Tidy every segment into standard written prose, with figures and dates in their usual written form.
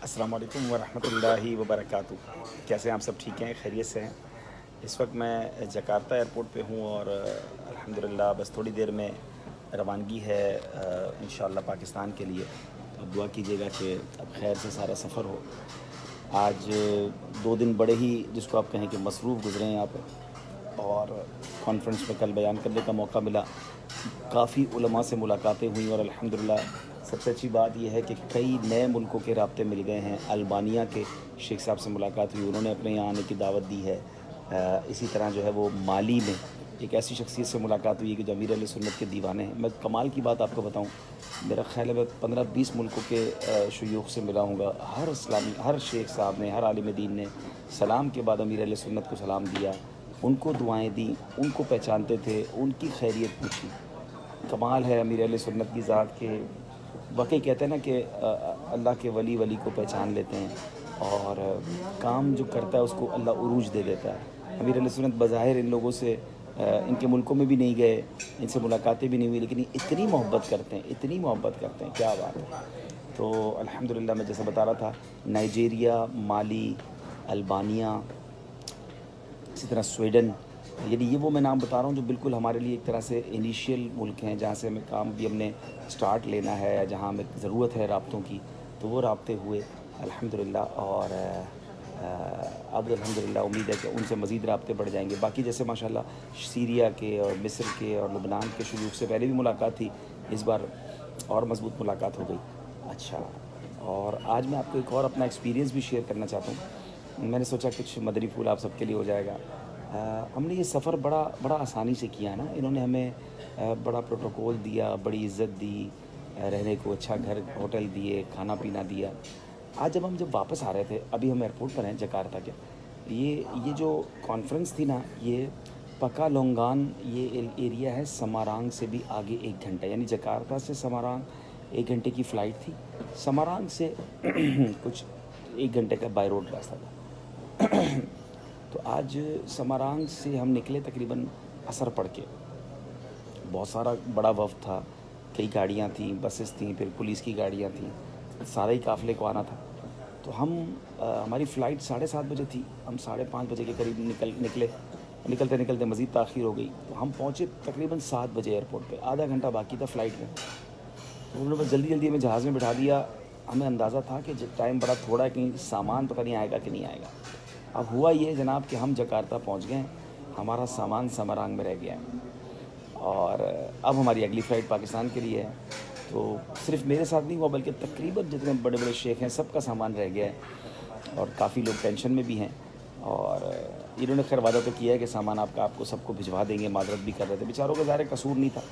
अस्सलाम वालेकुम वरहमतुल्लाहि वबरकातुह। कैसे हैं आप? सब ठीक हैं, खैरियत से हैं? इस वक्त मैं जकार्ता एयरपोर्ट पे हूँ और अल्हम्दुलिल्लाह बस थोड़ी देर में रवानगी है इंशाअल्लाह पाकिस्तान के लिए। तो अब दुआ कीजिएगा कि अब खैर से सारा सफ़र हो। आज 2 दिन बड़े ही जिसको आप कहें कि मसरूफ़ गुजरे हैं यहाँ पर, और कॉन्फ्रेंस में कल बयान करने का मौका मिला। काफ़ी उलमा से मुलाकातें हुई और अल्हम्दुलिल्लाह सबसे अच्छी बात यह है कि कई नए मुल्कों के राब्ते मिल गए हैं। अल्बानिया के शेख साहब से मुलाकात हुई, उन्होंने अपने यहाँ आने की दावत दी है। इसी तरह जो है वो माली में एक ऐसी शख्सियत से मुलाकात हुई है कि जो अमीर अहले सुन्नत के दीवाने हैं। मैं कमाल की बात आपको बताऊं, मेरा ख्याल है मैं 15-20 मुल्कों के शयूख से मिला हूँगा। हर शेख साहब ने, हर आलिम दीन ने सलाम के बाद अमीर अहले सुन्नत को सलाम दिया, उनको दुआएं दी, उनको पहचानते थे, उनकी खैरियत पूछी। कमाल है अमीर अहले सुन्नत की ज़ात के। वाकई कहते हैं ना कि अल्लाह के वली वली को पहचान लेते हैं और काम जो करता है उसको अल्लाह उरूज दे देता है। अमीर अहले सुन्नत बज़ाहिर इन लोगों से इनके मुल्कों में भी नहीं गए, इनसे मुलाकातें भी नहीं हुई, लेकिन इतनी मोहब्बत करते हैं, इतनी मोहब्बत करते हैं, क्या बात है। तो अल्हम्दुलिल्लाह मैं जैसा बता रहा था, नाइजीरिया, माली, अल्बानिया, इसी तरह स्वीडन, यानी ये वो मैं नाम बता रहा हूँ जो बिल्कुल हमारे लिए एक तरह से इनिशियल मुल्क हैं, जहाँ से हमें काम भी हमने स्टार्ट लेना है या जहाँ हमें ज़रूरत है राब्तों की, तो वो राब्ते हुए अल्हम्दुलिल्लाह। और अब अल्हम्दुलिल्लाह उम्मीद है कि उनसे मज़ीद राब्ते बढ़ जाएंगे। बाकी जैसे माशाल्लाह सीरिया के और मिस्र के और लुबनान के शुरू से पहले भी मुलाकात थी, इस बार और मज़बूत मुलाकात हो गई। अच्छा, और आज मैं आपको एक और अपना एक्सपीरियंस भी शेयर करना चाहता हूँ। मैंने सोचा कुछ मदरी फूल आप सबके लिए हो जाएगा। हमने ये सफ़र बड़ा आसानी से किया है ना। इन्होंने हमें बड़ा प्रोटोकॉल दिया, बड़ी इज़्ज़त दी, रहने को अच्छा घर होटल दिए, खाना पीना दिया। आज जब वापस आ रहे थे, अभी हम एयरपोर्ट पर हैं जकार्ता के, ये जो कॉन्फ्रेंस थी ना, ये पकालोंगान ये एरिया है, समारांग से भी आगे 1 घंटा, यानी जकार्ता से समारांग 1 घंटे की फ़्लाइट थी, समारांग से कुछ 1 घंटे का बाय रोड रास्ता था। तो आज समारांग से हम निकले तकरीबन असर पड़ के। बहुत सारा बड़ा वफ़द था, कई गाड़ियाँ थीं, बसेस थीं, फिर पुलिस की गाड़ियाँ थीं, सारे ही काफ़िले को आना था। तो हमारी फ़्लाइट 7:30 बजे थी, हम 5:30 बजे के करीब निकलते निकलते मज़ीद ताख़ीर हो गई। तो हम पहुँचे तकरीबन 7 बजे एयरपोर्ट पे, आधा घंटा बाकी था फ़्लाइट में। तो उन्होंने बस जल्दी जल्दी हमें जहाज़ में बिठा दिया। हमें अंदाज़ा था कि टाइम बड़ा थोड़ा है, कहीं सामान पता नहीं आएगा कि नहीं आएगा। अब हुआ ये जनाब कि हम जकार्ता पहुंच गए, हमारा सामान समारांग में रह गया है और अब हमारी अगली फ़्लाइट पाकिस्तान के लिए है। तो सिर्फ मेरे साथ नहीं हुआ, बल्कि तकरीबन जितने बड़े बड़े शेख हैं सबका सामान रह गया है और काफ़ी लोग टेंशन में भी हैं। और इन्होंने खैर वादा तो किया है कि सामान आपको सबको भिजवा देंगे, मादरत भी कर रहे थे, बेचारों का ज़ाहिर कसूर नहीं था,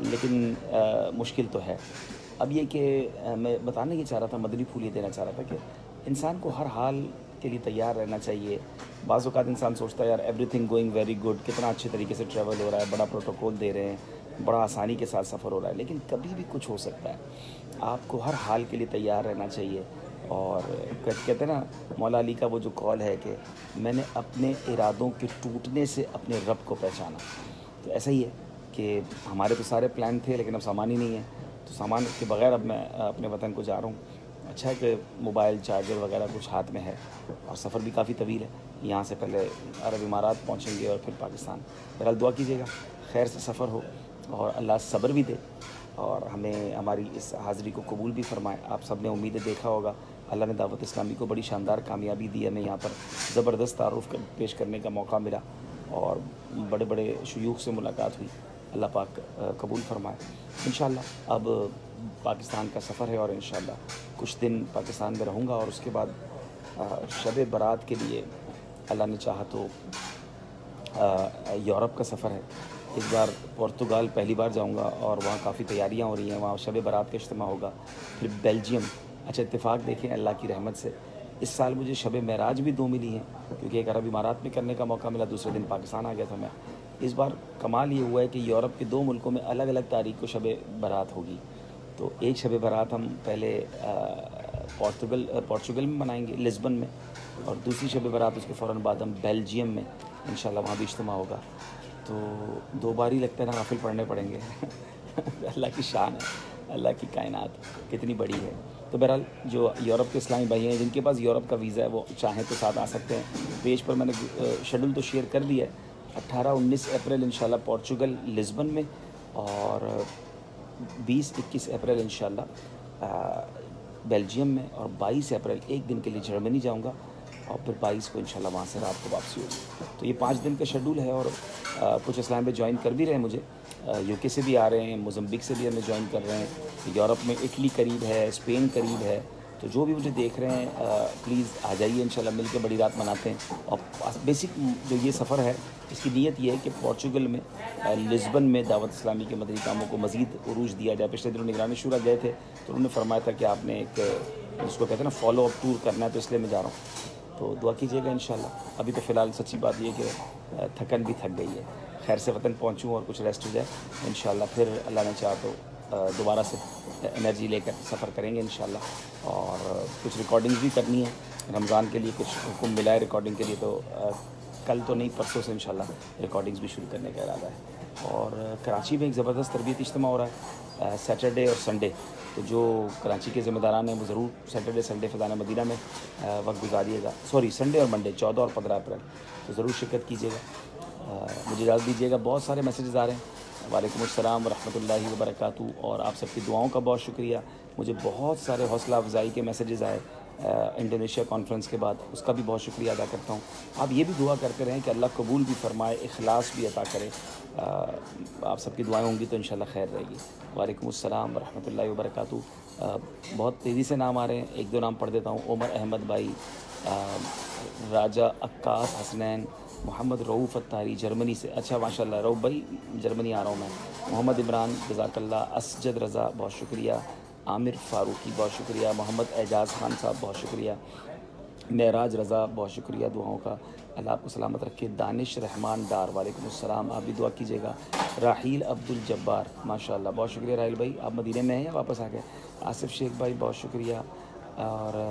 लेकिन मुश्किल तो है। अब ये कि मैं बताने ये चाह रहा था, मदनी फूल ये देना चाह रहा था कि इंसान को हर हाल के लिए तैयार रहना चाहिए। बाज़ औक़ात इंसान सोचता है यार एवरीथिंग गोइंग वेरी गुड, कितना अच्छे तरीके से ट्रैवल हो रहा है, बड़ा प्रोटोकॉल दे रहे हैं, बड़ा आसानी के साथ सफ़र हो रहा है, लेकिन कभी भी कुछ हो सकता है। आपको हर हाल के लिए तैयार रहना चाहिए। और कहते हैं ना, मौला अली का वो जो कौल है कि मैंने अपने इरादों के टूटने से अपने रब को पहचाना। तो ऐसा ही है कि हमारे तो सारे प्लान थे, लेकिन अब सामान ही नहीं है। तो सामान के बग़ैर अब मैं अपने वतन को जा रहा हूँ। अच्छा है कि मोबाइल चार्जर वगैरह कुछ हाथ में है और सफ़र भी काफ़ी तवील है। यहाँ से पहले अरब इमारात पहुँचेंगे और फिर पाकिस्तान। बहरहाल दुआ कीजिएगा खैर से सफ़र हो और अल्लाह सब्र भी दे और हमें हमारी इस हाज़िरी को कबूल भी फरमाए। आप सब ने उम्मीदें देखा होगा, अल्लाह ने दावत इस्लामी को बड़ी शानदार कामयाबी दी। हमें यहाँ पर ज़बरदस्त तारुफ़ पेश करने का मौका मिला और बड़े बड़े शयूख से मुलाकात हुई। अल्लाह पाक कबूल फरमाए। इंशाअल्लाह अब पाकिस्तान का सफ़र है और इंशाअल्लाह कुछ दिन पाकिस्तान में रहूँगा और उसके बाद शब बारात के लिए अल्लाह ने चाहा तो यूरोप का सफ़र है। इस बार पुर्तगाल पहली बार जाऊँगा और वहाँ काफ़ी तैयारियाँ हो रही हैं, वहाँ शब बारात का इज्तिमा होगा। फिर बेल्जियम। अच्छा, इत्तेफाक देखें अल्लाह की रहमत से इस साल मुझे शब मेराज भी 2 मिली हैं, क्योंकि एक अरब इमारात में करने का मौका मिला, दूसरे दिन पाकिस्तान आ गया था मैं। इस बार कमाल ये हुआ है कि यूरोप के 2 मुल्कों में अलग अलग तारीख को शब बारात होगी। तो एक शब बारात हम पहले पोर्चुगल में मनाएंगे, लिस्बन में, और दूसरी शब बारात उसके फ़ौरन बाद हम बेल्जियम में इंशाल्लाह वहाँ भी इज्तिमा होगा। तो 2 बार ही लगता है ना, नवाफिल पढ़ने पड़ेंगे। अल्लाह की शान है, अल्लाह की कायनात कितनी बड़ी है। तो تو بہرحال جو یورپ کے اسلامی بھائی ہیں جن کے پاس یورپ کا ویزا ہے وہ چاہیں تو ساتھ آ سکتے ہیں. پیج پر میں نے شیڈول تو شیئر کر دیا ہے. 18-19 اپریل انشاءاللہ پورچوگل لزبن میں, اور 20-21 اپریل انشاءاللہ بیلجیم میں, اور 22 اپریل ایک دن کے لیے جرمنی جاؤں گا, اور پھر 22 کو انشاءاللہ وہاں سے رات کو واپسی ہوگی. تو یہ 5 دن کا شیڈول ہے, اور کچھ اسلام بھائی جوائن کر بھی رہے ہیں مجھے, یو کے سے بھی آ رہے ہیں, موزمبیک سے بھی ہمیں جوائن کر رہے ہیں, یورپ میں اٹلی قریب ہے, اسپین قریب ہے. تو جو بھی مجھے دیکھ رہے ہیں پلیز آ جائیے, انشاءاللہ مل کے بڑی رات مناتے ہیں. اور بیسک جو یہ سفر ہے اس کی نیت یہ ہے کہ پورچوگل میں لزبن میں دعوت اسلامی کے مدنی کاموں کو مزید عروج دیا جائے. پچھلے دنوں نگرانی شورا گئے تھے تو انہوں نے فرمایا تھا کہ آپ نے ایک اس کو کہتے ہیں نا فالو اپ ٹور کرنا ہے, تو اس لیے میں جا رہا ہوں. تو دعا کیجیے گا انشاءاللہ. ابھی تو فی الحال سچی بات یہ کہ تھکن بھی تھک گئی ہے, خیر سے وطن پہنچوں اور کچھ ریسٹ ہو جائے انشاءاللہ. پھر اللہ نے چاہا تو دوبارہ سے انرجی لے کر سفر کریں گے انشاءاللہ. اور کچھ ریکارڈنگز بھی کرنی ہے رمضان کے لیے, کچھ حکم ملا ہے ریکارڈنگ کے لیے, تو کل تو نہیں پرسوں سے انشاءاللہ ریکارڈنگز بھی شروع کرنے کا ارادہ ہے. اور کراچی میں ایک زبردست تربیت اجتماع ہو رہا ہے سیٹرڈے اور سنڈے. تو جو کراچی کے ذمہ داران ہیں وہ ضرور سیٹرڈے سنڈے فضان مدینہ میں وقت گزاریے گا. سنڈے اور منڈے 14 اور 15 اپریل, تو ضرور شرکت کیجیے گا. مجھے اجازت دیجیے گا, بہت سارے میسیجز آ رہے ہیں. وعلیکم السلام ورحمۃ اللہ وبرکاتہ, اور آپ سب کی دعاؤں کا بہت شکریہ. مجھے بہت سارے حوصلہ افزائی کے میسیجز آئے انڈونیشیا کانفرنس کے بعد, اس کا بھی بہت شکریہ ادا کرتا ہوں. آپ یہ بھی دعا کرتے رہیں کہ اللہ قبول بھی فرمائے, اخلاص بھی عطا کرے. آپ سب کی دعائیں ہوں گی تو انشاءاللہ خیر رہے گی. وعلیکم السلام ورحمۃ اللہ وبرکاتہ. بہت تیزی سے نام آ رہے ہیں, ایک دو نام پڑھ دیتا ہوں. عمر احمد بھائی, راجہ عکاس حسنین, محمد رعوف اتاری جرمنی سے, اچھا ماشاءاللہ رعوف بھائی جرمنی آ رہا ہوں میں. محمد عمران جزاک اللہ. اسجد رضا بہت شکریہ. عامر فاروقی بہت شکریہ. محمد اعجاز خان صاحب بہت شکریہ. معراج رضا بہت شکریہ دعاؤں کا, اللہ آپ کو سلامت رکھے. دانش رحمان ڈار وعلیکم السلام, آپ بھی دعا کیجیے گا. راحیل عبد الجبار ماشاءاللہ بہت شکریہ. راحیل بھائی آپ مدینے میں ہیں یا واپس آ گئے؟ آصف شیخ بھائی بہت شکریہ. اور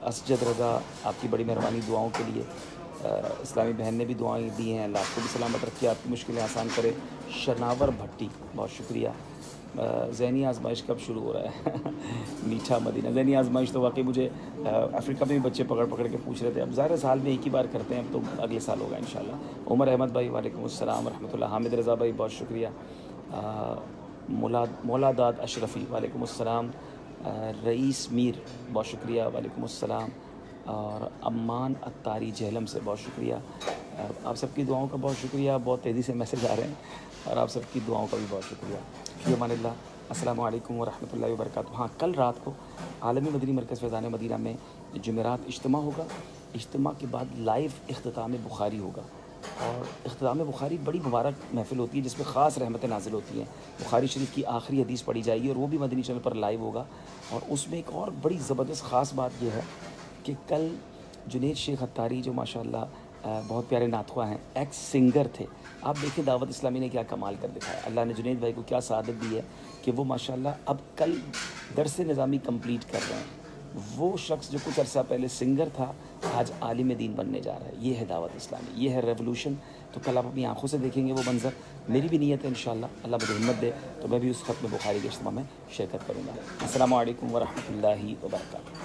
اسجد رضا آپ کی بڑی مہربانی دعاؤں کے لیے. اسلامی بہن نے بھی دعائیں دی ہیں, اللہ آپ کو بھی سلامت رکھے, آپ کی مشکلیں آسان کرے. شناور بھٹی بہت شکریہ. ذہنی آزمائش کب شروع ہو رہا ہے؟ میٹھا مدینہ. ذہنی آزمائش تو واقعی مجھے افریقہ میں بھی بچے پکڑ کے پوچھ رہے تھے. اب ظاہر سال میں ایک ہی بار کرتے ہیں, اب تو اگلے سال ہوگا انشاءاللہ. عمر احمد بھائی وعلیکم السلام ورحمۃ اللہ. حامد رضا بھائی بہت شکریہ. مولا داد اشرفی وعلیکم السلام. رئیس میر بہت شکریہ وعلیکم السلام. اور امان اتاری جہلم سے بہت شکریہ. آپ سب کی دعاؤں کا بہت شکریہ. بہت تیزی سے میسج آ رہے ہیں, اور آپ سب کی دعاؤں کا بھی بہت شکریہ. فی امان اللہ. السلام علیکم ورحمۃ اللہ وبرکاتہ. ہاں, کل رات کو عالمی مدنی مرکز فیضان مدینہ میں جمعرات اجتماع ہوگا. اجتماع کے بعد لائیو اختتام بخاری ہوگا, اور اختتام بخاری بڑی مبارک محفل ہوتی ہے جس میں خاص رحمتیں نازل ہوتی ہیں. بخاری شریف کی آخری حدیث پڑھی جائے گی, اور وہ بھی مدنی چینل پر لائیو ہوگا. اور اس میں ایک اور بڑی زبردست خاص بات یہ ہے کہ کل جنید شیخ اتاری جو ماشاءاللہ بہت پیارے نعت خواں ہیں, ایکس سنگر تھے. آپ دیکھیں دعوت اسلامی نے کیا کمال کر دکھایا. اللہ نے جنید بھائی کو کیا سعادت دی ہے کہ وہ ماشاءاللہ اب کل درس نظامی کمپلیٹ کر رہے ہیں. وہ شخص جو کچھ عرصہ پہلے سنگر تھا آج عالم دین بننے جا رہا ہے. یہ ہے دعوت اسلامی, یہ ہے ریولوشن. تو کل آپ اپنی آنکھوں سے دیکھیں گے وہ منظر. میری بھی نیت ہے انشاءاللہ, اللہ مجھے ہمت دے تو میں بھی اس ختم بخاری کے اجتماع میں شرکت کروں گا. السلام علیکم ورحمۃ اللہ وبرکاتہ.